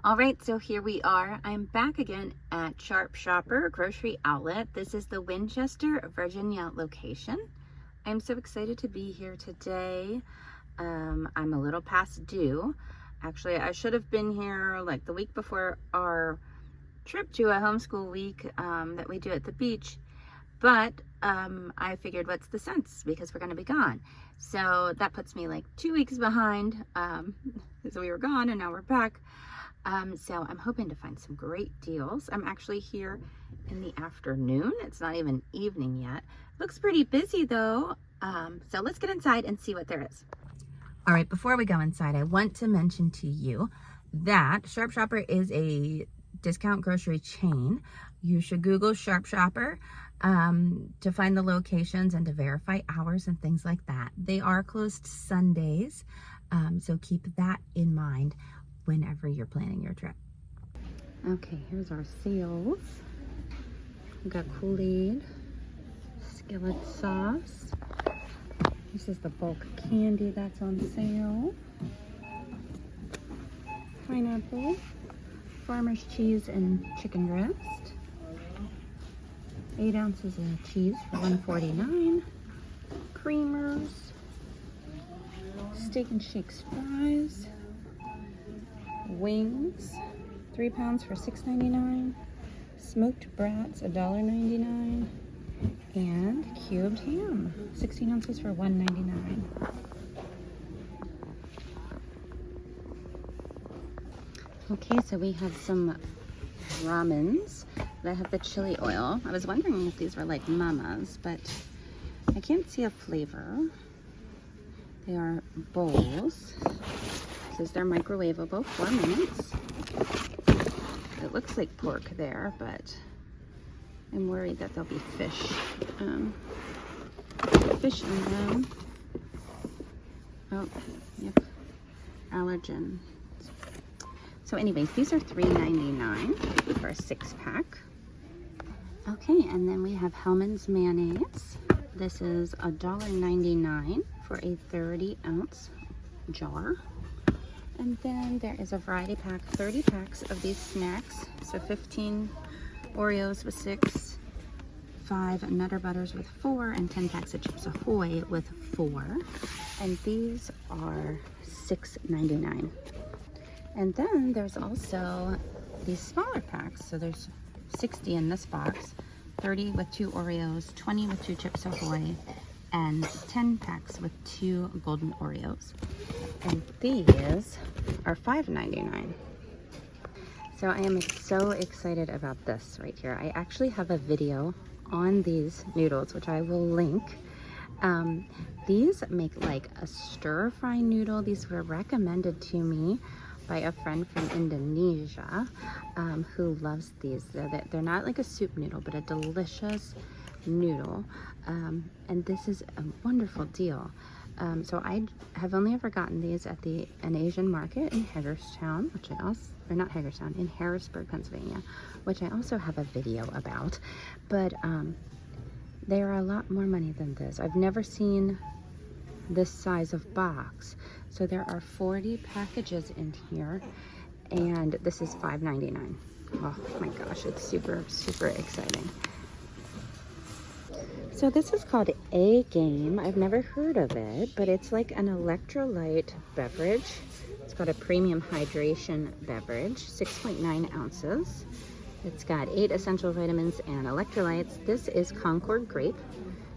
All right, so here we are. I'm back again at Sharp Shopper Grocery Outlet. This is the Winchester, Virginia location. I'm so excited to be here today. I'm a little past due. Actually, I should have been here like the week before our trip to a homeschool week that we do at the beach. But I figured, what's the sense, because we're going to be gone. So that puts me like 2 weeks behind. So we were gone and now we're back. So I'm hoping to find some great deals. I'm actually here in the afternoon. It's not even evening yet. Looks pretty busy though. So let's get inside and see what there is. All right, before we go inside, I want to mention to you that Sharp Shopper is a discount grocery chain. You should Google Sharp Shopper to find the locations and to verify hours and things like that. They are closed Sundays, so keep that in mind whenever you're planning your trip. Okay, here's our sales. We've got Kool-Aid, skillet sauce. This is the bulk candy that's on sale. Pineapple, farmer's cheese and chicken breast. 8 ounces of cheese for $1.49. Creamers, steak and shakes fries. Wings, 3 pounds for $6.99. Smoked brats, $1.99. And cubed ham, 16 ounces for $1.99. Okay, so we have some ramens that have the chili oil. I was wondering if these were like mamas, but I can't see a flavor. They are bowls. This is their microwavable, 4 minutes. It looks like pork there, but I'm worried that there'll be fish in them. Oh, yep, allergen. So anyways, these are $3.99 for a 6-pack. Okay, and then we have Hellmann's mayonnaise. This is $1.99 for a 30-ounce jar. And then there is a variety pack, 30 packs of these snacks. So 15 Oreos with 6, 5 Nutter Butters with 4, and 10 packs of Chips Ahoy with 4. And these are $6.99. And then there's also these smaller packs. So there's 60 in this box, 30 with 2 Oreos, 20 with 2 Chips Ahoy, and 10 packs with 2 golden Oreos. And these are $5.99. So I am so excited about this right here. I actually have a video on these noodles, which I will link. These make like a stir fry noodle. These were recommended to me by a friend from Indonesia who loves these. They're not like a soup noodle, but a delicious noodle. And this is a wonderful deal. So I have only ever gotten these at an Asian market in Hagerstown, which I also, or not Hagerstown, in Harrisburg, Pennsylvania, which I also have a video about. But they are a lot more money than this. I've never seen this size of box. So there are 40 packages in here, and this is $5.99. Oh my gosh, it's super, super exciting. So this is called A Game. I've never heard of it, but it's like an electrolyte beverage. It's got a premium hydration beverage, 6.9 ounces. It's got 8 essential vitamins and electrolytes. This is Concord grape,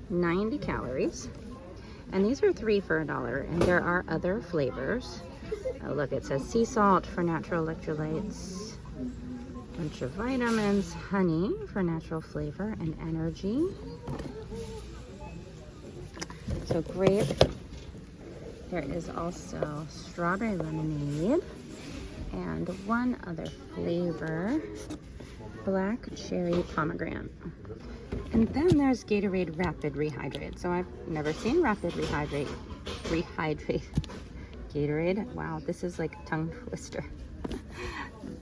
90 calories. And these are 3 for $1, and there are other flavors. Oh, look, it says sea salt for natural electrolytes, bunch of vitamins, honey for natural flavor and energy. So grape. There is also strawberry lemonade and one other flavor, black cherry pomegranate. And then there's Gatorade Rapid Rehydrate. So I've never seen Rapid Rehydrate. Gatorade. Wow, this is like a tongue twister.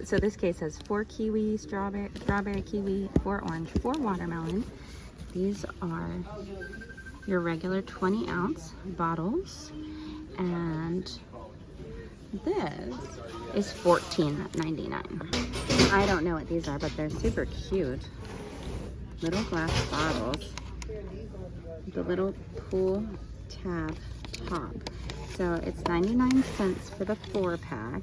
So this case has 4 kiwi, strawberry kiwi, 4 orange, 4 watermelon. These are your regular 20-ounce bottles, and This is $14.99. I don't know what these are, but they're super cute. Little glass bottles. The little pull tab top. So it's 99 cents for the 4-pack.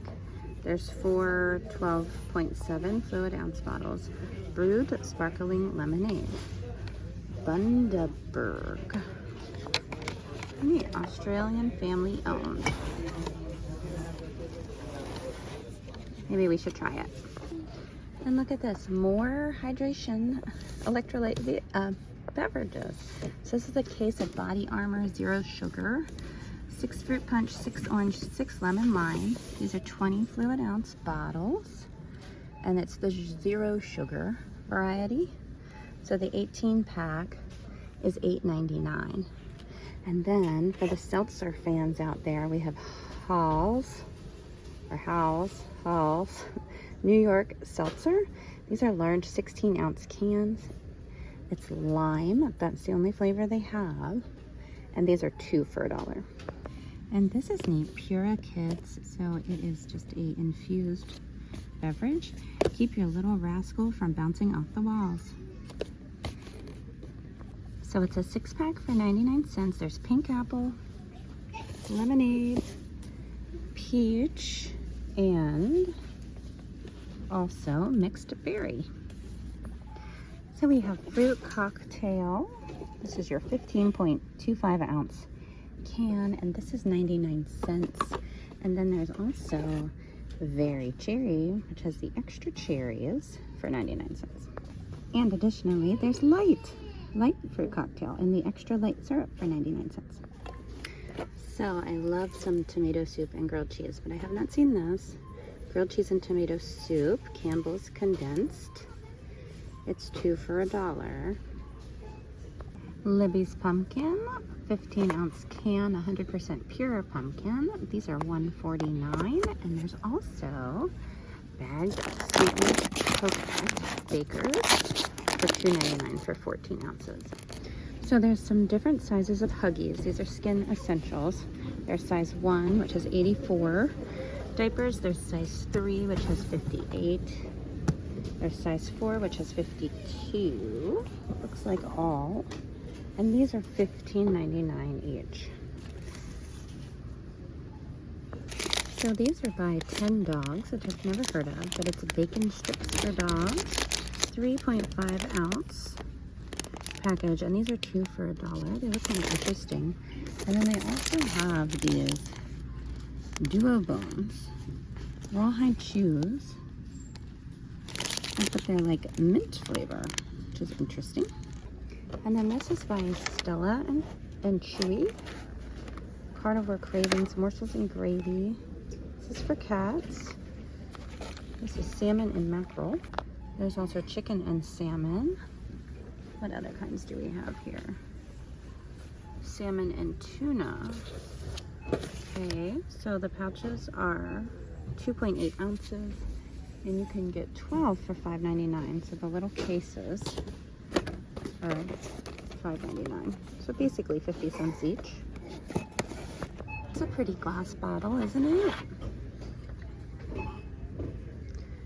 There's 4 12.7 fluid ounce bottles. Brewed sparkling lemonade. Bundaberg. Neat. Australian family owned. Maybe we should try it. And look at this. More hydration electrolyte beverages. So this is a case of Body Armor Zero Sugar. 6 fruit punch, 6 orange, 6 lemon lime. These are 20 fluid ounce bottles. And it's the zero sugar variety. So the 18-pack is $8.99. And then for the seltzer fans out there, we have Halls, New York Seltzer. These are large 16-ounce cans. It's lime. That's the only flavor they have. And these are 2 for $1. And this is neat, Pura Kids. So it is just a infused beverage. Keep your little rascal from bouncing off the walls. So it's a 6-pack for 99 cents. There's pink apple, lemonade, peach, and also mixed berry. So we have fruit cocktail. This is your 15.25 ounce can, and this is 99 cents. And then there's also Very Cherry, which has the extra cherries for 99 cents. And additionally, there's light fruit cocktail and the extra light syrup for 99 cents. So I love some tomato soup and grilled cheese, but I have not seen this. Grilled cheese and tomato soup, Campbell's condensed. It's 2 for $1. Libby's pumpkin, 15-ounce can, 100% pure pumpkin. These are $1.49, and there's also bagged sweetened coconut bakers for $2.99 for 14 ounces. So there's some different sizes of Huggies. These are Skin Essentials. There's size 1, which has 84 diapers. There's size 3, which has 58. There's size 4, which has 52. Looks like all. And these are $15.99 each. So these are by 10 dogs, which I've never heard of, but it's bacon strips for dogs. 3.5 ounce package, and these are 2 for $1. They look kind of interesting. And then they also have these duo bones, rawhide chews, but they're like mint flavor, which is interesting. And then this is by Stella and Chewy. Carnivore Cravings, morsels and gravy. This is for cats. This is salmon and mackerel. There's also chicken and salmon. What other kinds do we have here? Salmon and tuna. Okay, so the pouches are 2.8 ounces, and you can get 12 for $5.99. So the little cases are $5.99. So basically 50 cents each. It's a pretty glass bottle, isn't it?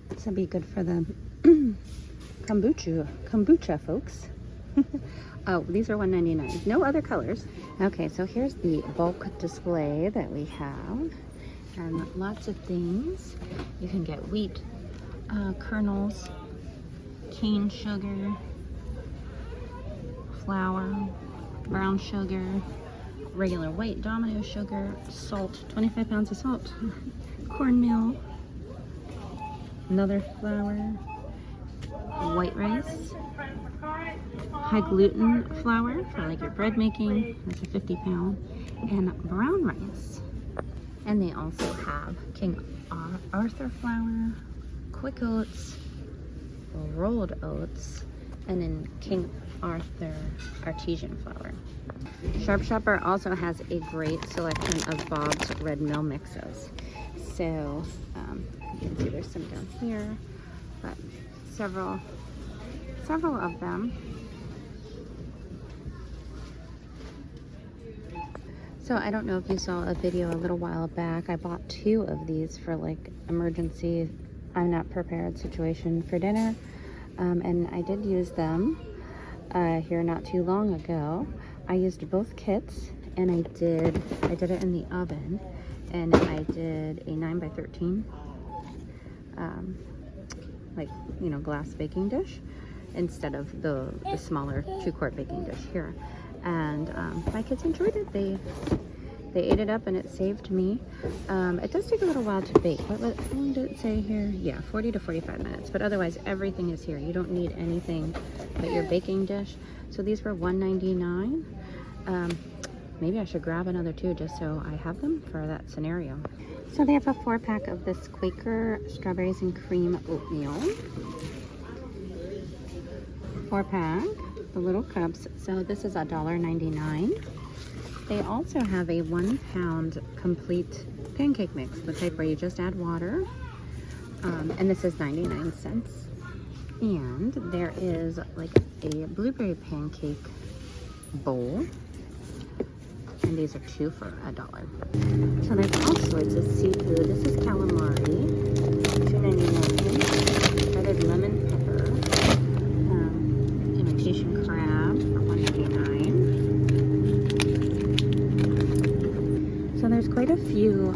This would be good for the kombucha folks. Oh, these are $1.99. No other colors. Okay, so here's the bulk display that we have, and lots of things. You can get wheat kernels, cane sugar, flour, brown sugar, regular white Domino sugar, salt, 25 pounds of salt, cornmeal, another flour, white rice, high gluten flour for like your bread making, that's a 50-pound, and brown rice. And they also have King Arthur flour, quick oats, rolled oats, and then King Arthur artesian flour. Sharp Shopper also has a great selection of Bob's Red Mill mixes. So you can see there's some down here, but several of them. So I don't know if you saw a video a little while back. I bought 2 of these for like emergency, I'm not prepared situation for dinner. And I did use them here not too long ago. I used both kits, and I did it in the oven, and I did a 9x13 like, you know, glass baking dish instead of the smaller 2-quart baking dish here. And my kids enjoyed it. They ate it up, and it saved me. It does take a little while to bake. How long did it say here? Yeah, 40 to 45 minutes. But otherwise, everything is here. You don't need anything but your baking dish. So these were $1.99. Maybe I should grab another 2 just so I have them for that scenario. So they have a 4-pack of this Quaker strawberries and cream oatmeal. 4-pack, the little cups. So this is $1.99. They also have a 1-pound complete pancake mix, the type where you just add water. And this is 99 cents. And there is like a blueberry pancake bowl. And these are 2 for $1. So there's all sorts of seafood. This is calamari, $2.99. Shredded lemon pepper, imitation crab for $1.99. So there's quite a few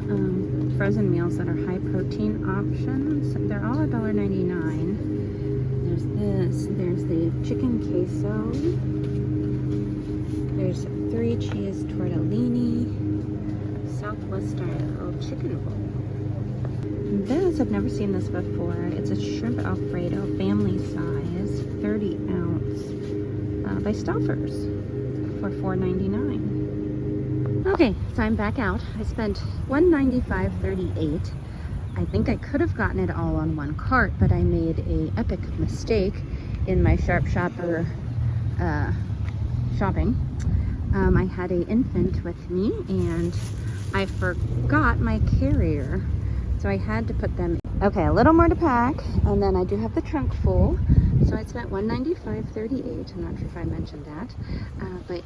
frozen meals that are high protein options. They're all $1.99. There's this. There's the chicken queso. There's 3 cheese tortellini, Southwest style chicken bowl. This, I've never seen this before. It's a shrimp Alfredo, family size, 30 ounce, by Stouffer's for $4.99. Okay, so I'm back out. I spent $195.38. I think I could have gotten it all on 1 cart, but I made a epic mistake in my Sharp Shopper shopping. I had an infant with me, and I forgot my carrier, so I had to put them in. Okay, a little more to pack, and then I do have the trunk full, so I spent $195.38. I'm not sure if I mentioned that, but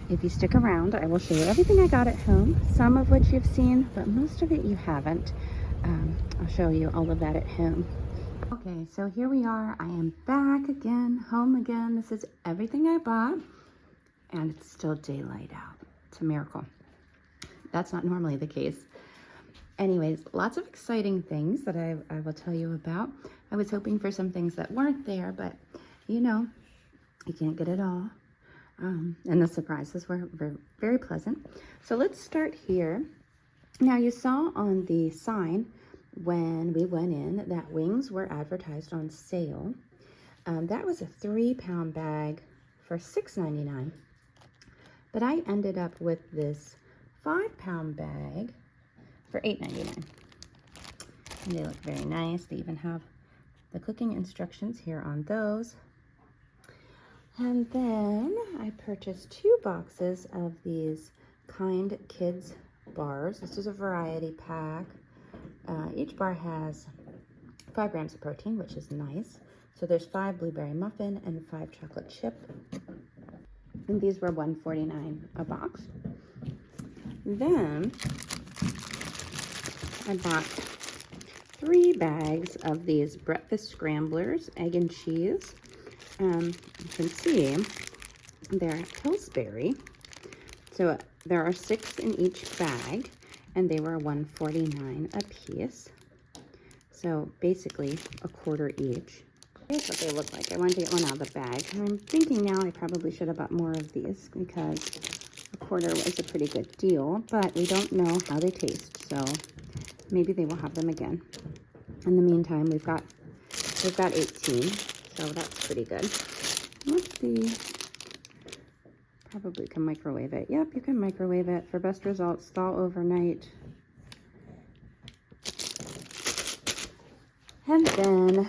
if you stick around, I will show you everything I got at home, some of which you've seen, but most of it you haven't. I'll show you all of that at home. Okay, so here we are. I am back again, home again. This is everything I bought. And it's still daylight out. It's a miracle. That's not normally the case. Anyways, lots of exciting things that I will tell you about. I was hoping for some things that weren't there, but you know, you can't get it all. And the surprises were very pleasant. So let's start here. Now you saw on the sign when we went in that wings were advertised on sale. That was a 3-pound bag for $6.99. But I ended up with this 5-pound bag for $8.99. And they look very nice. They even have the cooking instructions here on those. And then I purchased 2 boxes of these Kind Kids bars. This is a variety pack. Each bar has 5 grams of protein, which is nice. So there's 5 blueberry muffin and 5 chocolate chip. And these were $1.49 a box. Then I bought 3 bags of these breakfast scramblers, egg and cheese. You can see they're Pillsbury. So there are 6 in each bag, and they were $1.49 a piece. So basically a quarter each. Here's what they look like. I wanted to get one out of the bag. And I'm thinking now I probably should have bought more of these because a quarter was a pretty good deal, but we don't know how they taste, so maybe they will have them again. In the meantime, we've got 18, so that's pretty good. Let's see. Probably can microwave it. Yep, you can microwave it. For best results, thaw overnight. And then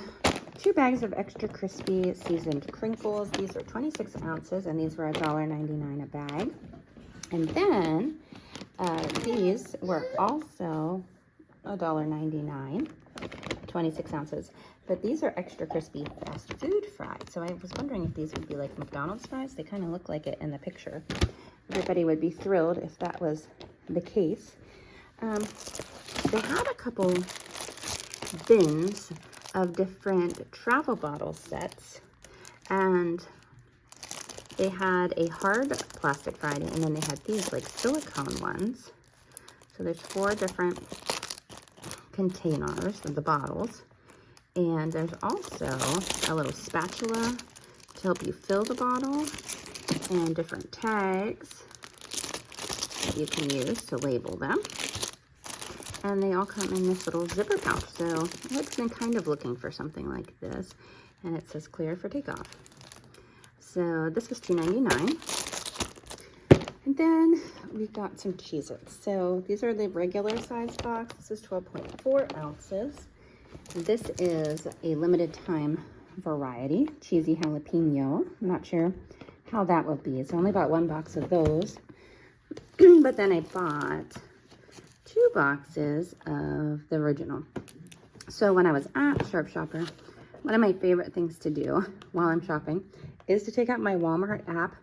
2 bags of extra crispy seasoned crinkles. These are 26 ounces, and these were $1.99 a bag. And then these were also $1.99, 26 ounces. But these are extra crispy fast food fries. So I was wondering if these would be like McDonald's fries. They kind of look like it in the picture. everybody would be thrilled if that was the case. They had a couple bins of different travel bottle sets, and they had a hard plastic variety, and then they had these like silicone ones. So there's 4 different containers of the bottles, and there's also a little spatula to help you fill the bottle, and different tags that you can use to label them. And they all come in this little zipper pouch. So I've been kind of looking for something like this, and it says clear for takeoff. So this was $2.99. And then we've got some Cheez-Its. So these are the regular size box. This is 12.4 ounces. This is a limited time variety, cheesy jalapeno. I'm not sure how that will be. So I only bought 1 box of those. But then I bought 2 boxes of the original. So when I was at Sharp Shopper, one of my favorite things to do while I'm shopping is to take out my Walmart app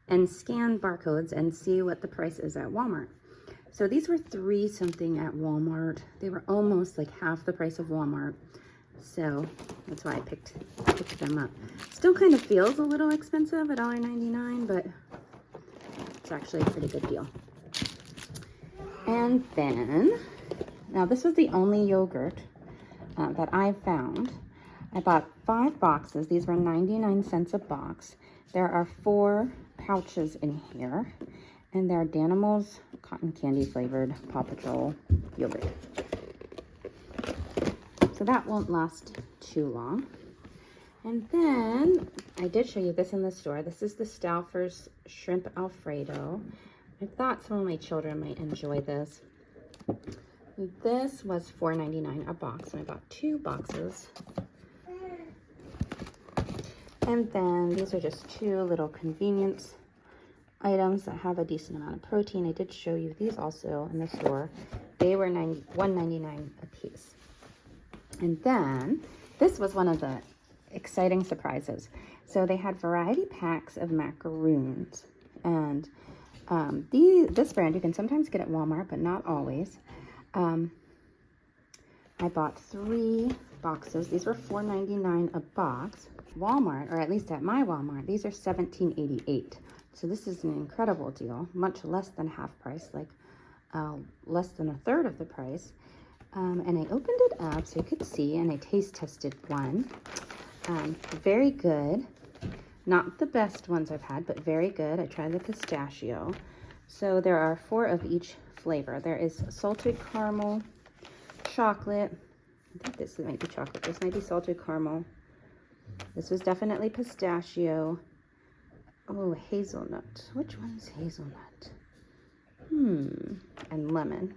and scan barcodes and see what the price is at Walmart. So these were $3 something at Walmart. They were almost like half the price of Walmart. So that's why I picked them up. Still kind of feels a little expensive at $1.99, but it's actually a pretty good deal. And then, now this was the only yogurt that I found. I bought 5 boxes. These were 99 cents a box. There are 4 pouches in here, and they're Danimals cotton candy flavored Paw Patrol yogurt. So that won't last too long. And then I did show you this in the store. This is the Stouffer's Shrimp Alfredo. I thought some of my children might enjoy this. This was $4.99 a box, and I bought 2 boxes. And then these are just 2 little convenience items that have a decent amount of protein. I did show you these also in the store. They were $1.99 a piece. And then this was one of the exciting surprises. So they had variety packs of macaroons, and this brand you can sometimes get at Walmart, but not always. I bought 3 boxes. These were $4.99 a box. Walmart, or at least at my Walmart, these are $17.88. So this is an incredible deal, much less than half price, like less than a third of the price. And I opened it up so you could see, and I taste tested one. Very good. Not the best ones I've had, but very good. I tried the pistachio. So there are 4 of each flavor. There is salted caramel, chocolate. I think this might be chocolate. This might be salted caramel. This was definitely pistachio. Oh, hazelnut. Which one is hazelnut? And lemon.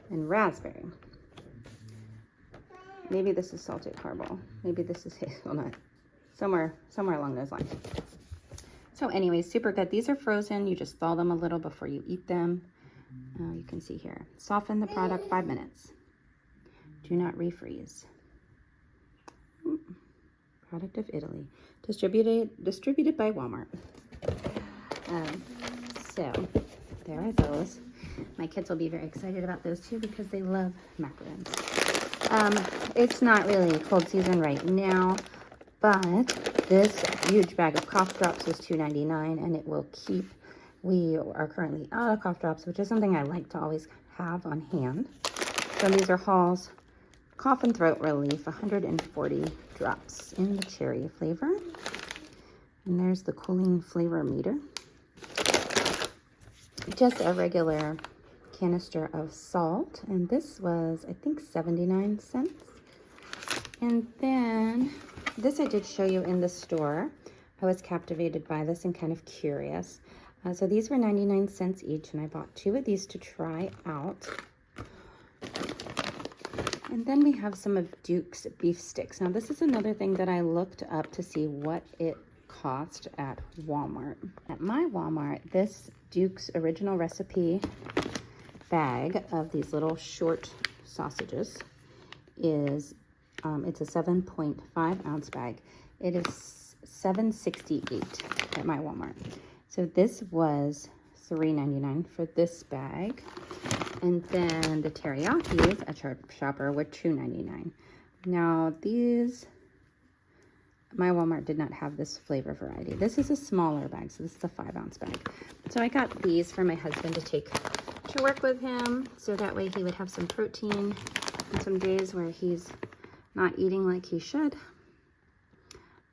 And raspberry. Maybe this is salted caramel. Maybe this is hazelnut. Somewhere along those lines. So anyways, super good. These are frozen. You just thaw them a little before you eat them. You can see here. Soften the product 5 minutes. Do not refreeze. Product of Italy. Distributed by Walmart. So there are those. My kids will be very excited about those too because they love macaroons. It's not really cold season right now, but this huge bag of cough drops was $2.99, and it will keep. We are currently out of cough drops, which is something I like to always have on hand. So these are Hall's Cough and Throat Relief, 140 drops in the cherry flavor. And there's the cooling flavor meter. Just a regular canister of salt, and this was, I think, 79 cents. And then this I did show you in the store. I was captivated by this and kind of curious. So these were 99 cents each, and I bought 2 of these to try out. And then we have some of Duke's beef sticks. Now this is another thing that I looked up to see what it cost at Walmart. At my Walmart, this Duke's original recipe bag of these little short sausages is it's a 7.5 ounce bag. It is $7.68 at my Walmart. So this was $3.99 for this bag. And then the teriyakis at Sharp Shopper were $2.99. Now these, my Walmart did not have this flavor variety. This is a smaller bag, so this is a 5-ounce bag. So I got these for my husband to take to work with him, so that way he would have some protein on some days where he's not eating like he should.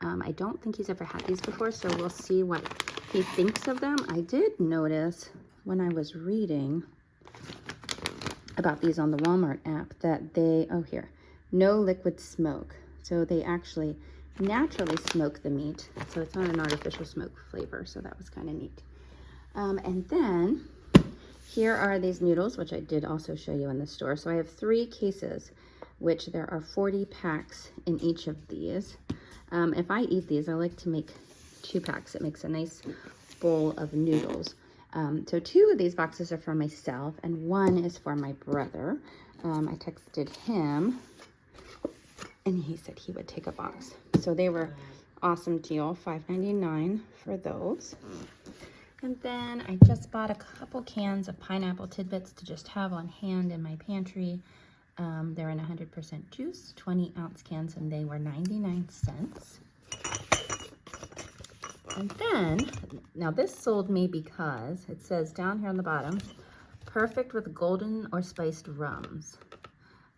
I don't think he's ever had these before, so we'll see what he thinks of them. I did notice when I was reading about these on the Walmart app that they, oh here, no liquid smoke. So they actually naturally smoke the meat. So it's not an artificial smoke flavor. So that was kind of neat. And then here are these noodles, which I did also show you in the store. So I have 3 cases, which there are 40 packs in each of these. If I eat these, I like to make 2 packs. It makes a nice bowl of noodles. So 2 of these boxes are for myself and 1 is for my brother. I texted him and he said he would take a box. So they were awesome deal, $5.99 for those. And then I just bought a couple cans of pineapple tidbits to just have on hand in my pantry. They're in 100% juice, 20-ounce cans, and they were 99 cents. And then, now this sold me because it says down here on the bottom, perfect with golden or spiced rums.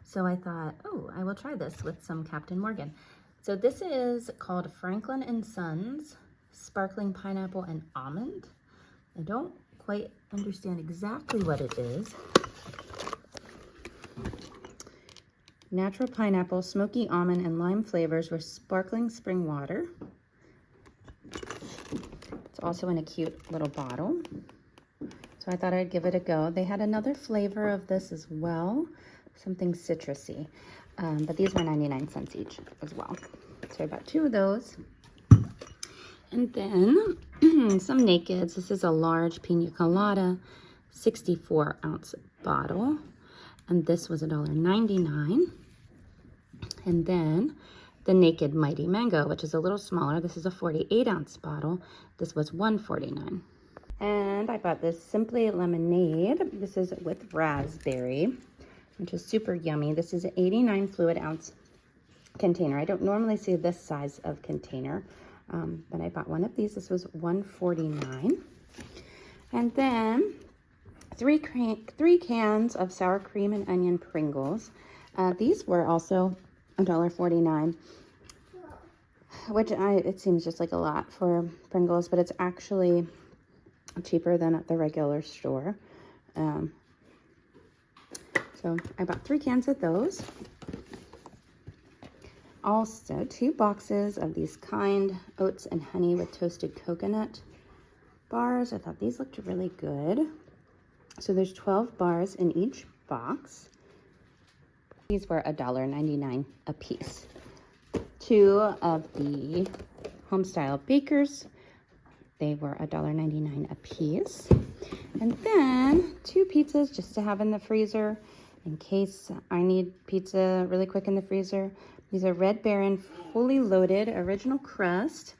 So I thought, oh, I will try this with some Captain Morgan. So this is called Franklin & Sons Sparkling Pineapple and Almond. I don't quite understand exactly what it is. Natural pineapple, smoky almond, and lime flavors with sparkling spring water. It's also in a cute little bottle. So I thought I'd give it a go. They had another flavor of this as well, something citrusy. But these were 99 cents each as well. So I bought 2 of those. And then some Nakeds. This is a large pina colada, 64-ounce bottle. And this was $1.99. And then the Naked Mighty Mango, which is a little smaller. This is a 48-ounce bottle. This was $1.49. And I bought this Simply Lemonade. This is with raspberry, which is super yummy. This is an 89 fluid ounce container. I don't normally see this size of container, but I bought one of these. This was $1.49. And then three cans of sour cream and onion Pringles. These were also $1.49, which it seems just like a lot for Pringles, but it's actually cheaper than at the regular store. So I bought 3 cans of those. Also 2 boxes of these Kind oats and honey with toasted coconut bars. I thought these looked really good. So there's 12 bars in each box. These were $1.99 a piece. 2 of the Homestyle Bakers. They were $1.99 a piece. And then 2 pizzas just to have in the freezer in case I need pizza really quick in the freezer. These are Red Baron fully loaded original crust.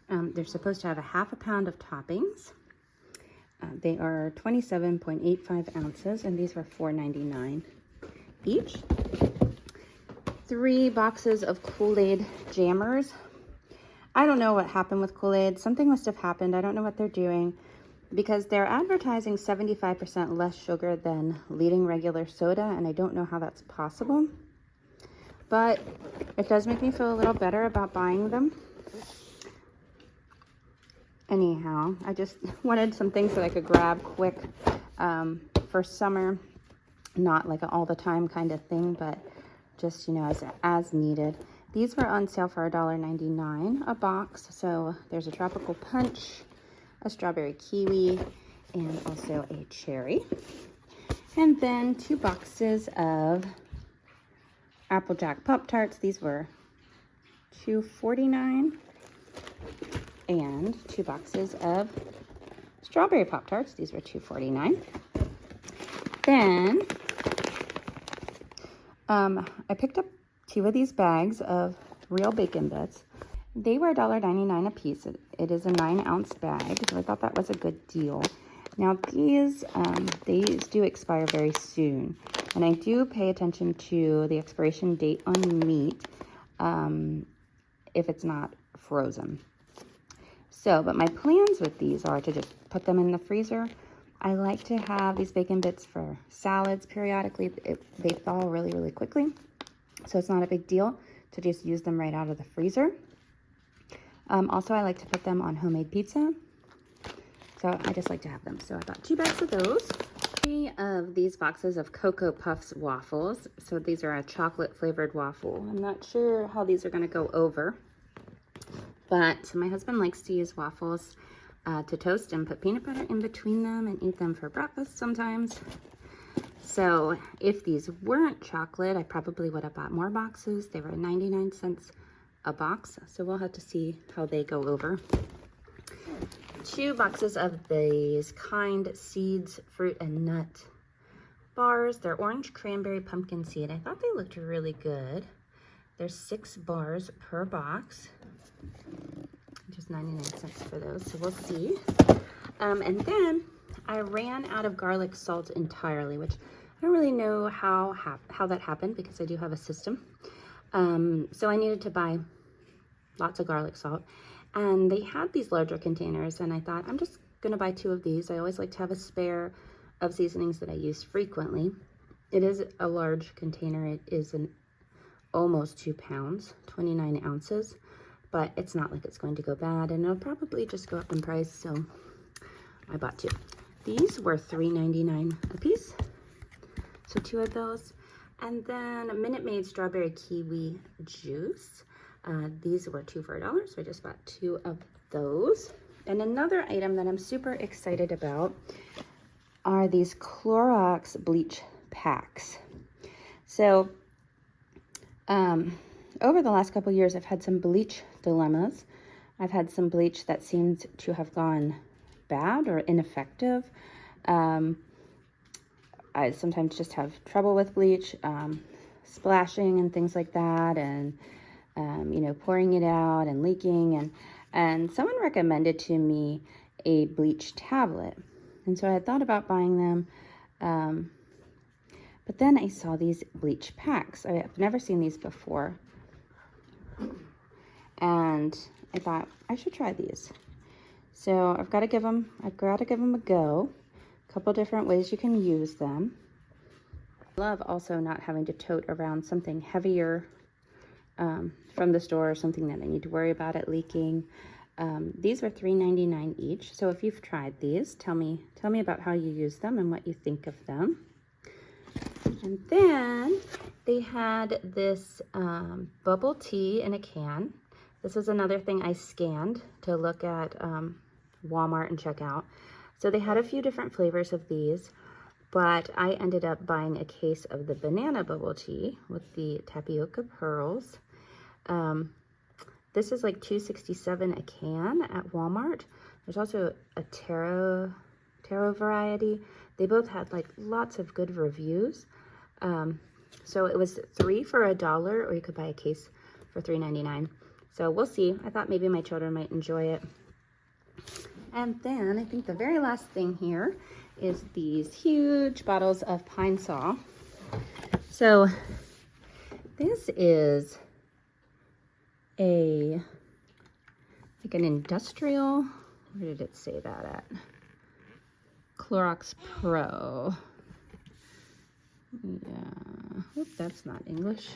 They're supposed to have a ½ pound of toppings. They are 27.85 ounces, and these were $4.99 each. 3 boxes of Kool-Aid jammers. I don't know what happened with Kool-Aid. Something must have happened. I don't know what they're doing, because they're advertising 75% less sugar than leading regular soda, and I don't know how that's possible. But it does make me feel a little better about buying them. Anyhow, I just wanted some things that I could grab quick for summer. Not like an all the time kind of thing, but just, you know, as needed. These were on sale for $1.99 a box. So there's a tropical punch, a strawberry kiwi, and also a cherry. And then 2 boxes of Applejack Pop-Tarts. These were $2.49. And 2 boxes of strawberry Pop-Tarts. These were $2.49. Then I picked up 2 of these bags of real bacon bits. They were $1.99 a piece. It is a 9-ounce bag, so I thought that was a good deal. Now these do expire very soon, and I do pay attention to the expiration date on meat if it's not frozen. So, but my plans with these are to just put them in the freezer. I like to have these bacon bits for salads periodically. They thaw really, really quickly, so it's not a big deal to just use them right out of the freezer. Also, I like to put them on homemade pizza. So I just like to have them. So I bought 2 bags of those. 3 of these boxes of Cocoa Puffs waffles. So these are a chocolate flavored waffle. I'm not sure how these are going to go over, but my husband likes to use waffles to toast and put peanut butter in between them and eat them for breakfast sometimes. So if these weren't chocolate, I probably would have bought more boxes. They were 99 cents a box, so we'll have to see how they go over. 2 boxes of these Kind Seeds fruit and nut bars. They're orange cranberry pumpkin seed. I thought they looked really good. There's 6 bars per box, just 99 cents for those, so we'll see. And then I ran out of garlic salt entirely, which I don't really know how that happened because I do have a system. So I needed to buy lots of garlic salt. And they had these larger containers, and I thought, I'm just going to buy 2 of these. I always like to have a spare of seasonings that I use frequently. It is a large container. It is almost 2 pounds, 29 ounces, but it's not like it's going to go bad, and it'll probably just go up in price, so I bought 2. These were $3.99 a piece, so 2 of those. And then Minute Maid strawberry kiwi juice. These were 2 for $1, so I just bought 2 of those. And another item that I'm super excited about are these Clorox bleach packs. So over the last couple years, I've had some bleach dilemmas. I've had some bleach that seemed to have gone bad or ineffective. I sometimes just have trouble with bleach, splashing and things like that, and you know, pouring it out and leaking, and someone recommended to me a bleach tablet, and so I had thought about buying them, but then I saw these bleach packs. I've never seen these before, and I thought I should try these. So I've got to give them a go. A couple different ways you can use them. I love also not having to tote around something heavier from the store, or something that I need to worry about it leaking. These were $3.99 each. So if you've tried these, tell me about how you use them and what you think of them. And then they had this bubble tea in a can. This is another thing I scanned to look at Walmart and check out. So they had a few different flavors of these, but I ended up buying a case of the banana bubble tea with the tapioca pearls. This is like $2.67 a can at Walmart. There's also a taro variety. They both had like lots of good reviews. So it was 3 for $1, or you could buy a case for $3.99. So we'll see. I thought maybe my children might enjoy it. And then I think the very last thing here is these huge bottles of Pine Sol. So this is like an industrial, where did it say that at? Clorox Pro. Yeah, oops, that's not English.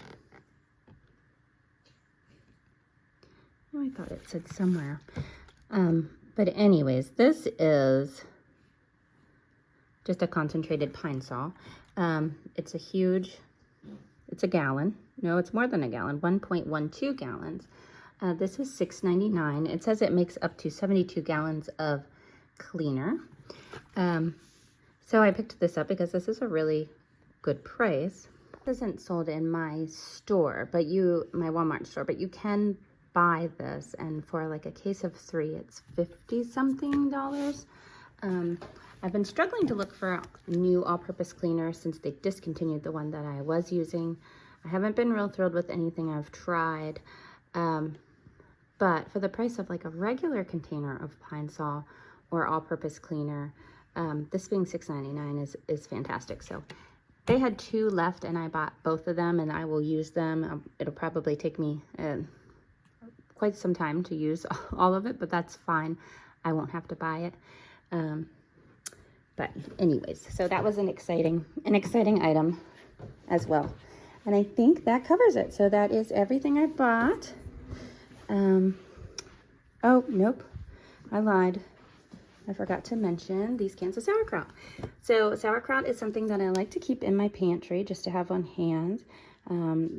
Oh, I thought it said somewhere. But anyways, this is just a concentrated Pine Sol. It's a gallon. No, it's more than a gallon, 1.12 gallons. This is $6.99. It says it makes up to 72 gallons of cleaner. So I picked this up because this is a really good price. This isn't sold in my store, but my Walmart store, but you can buy this, and for like a case of 3, it's $50-something. I've been struggling to look for new all-purpose cleaner since they discontinued the one that I was using. I haven't been real thrilled with anything I've tried, but for the price of like a regular container of Pine Sol or all-purpose cleaner, this being $6.99 is fantastic. So they had 2 left and I bought both of them, and I will use them. It'll probably take me quite some time to use all of it, but that's fine. I won't have to buy it. But anyways, so that was an exciting item as well. And I think that covers it. So that is everything I bought. Oh, nope, I lied. I forgot to mention these cans of sauerkraut. So sauerkraut is something that I like to keep in my pantry just to have on hand.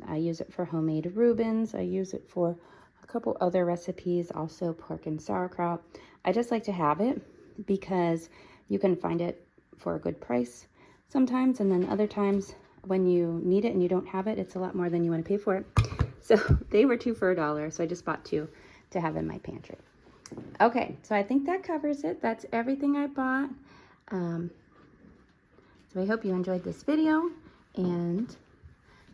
I use it for homemade Reubens. I use it for a couple other recipes, also pork and sauerkraut. I just like to have it because you can find it for a good price sometimes, and then other times when you need it and you don't have it, it's a lot more than you want to pay for it. So they were 2 for $1, so I just bought 2 to have in my pantry. Okay, so I think that covers it. That's everything I bought. So I hope you enjoyed this video, and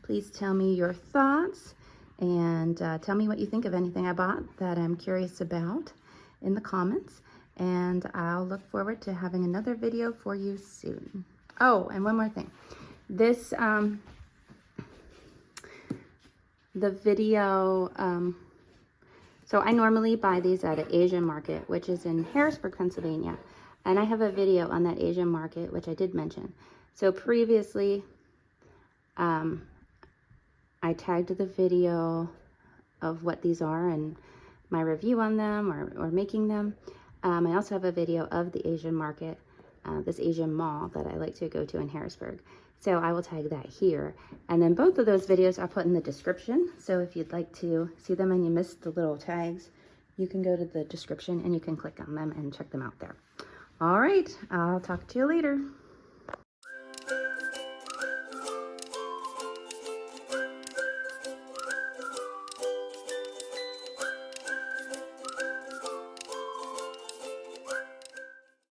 please tell me your thoughts, and tell me what you think of anything I bought that I'm curious about in the comments. And I'll look forward to having another video for you soon. Oh, and one more thing. This, the video, so I normally buy these at an Asian market, which is in Harrisburg, Pennsylvania. And I have a video on that Asian market, which I did mention. So previously, I tagged the video of what these are and my review on them or making them. I also have a video of the Asian market, this Asian mall that I like to go to in Harrisburg. So I will tag that here. And then both of those videos I'll put in the description. So if you'd like to see them and you missed the little tags, you can go to the description and you can click on them and check them out there. All right, I'll talk to you later.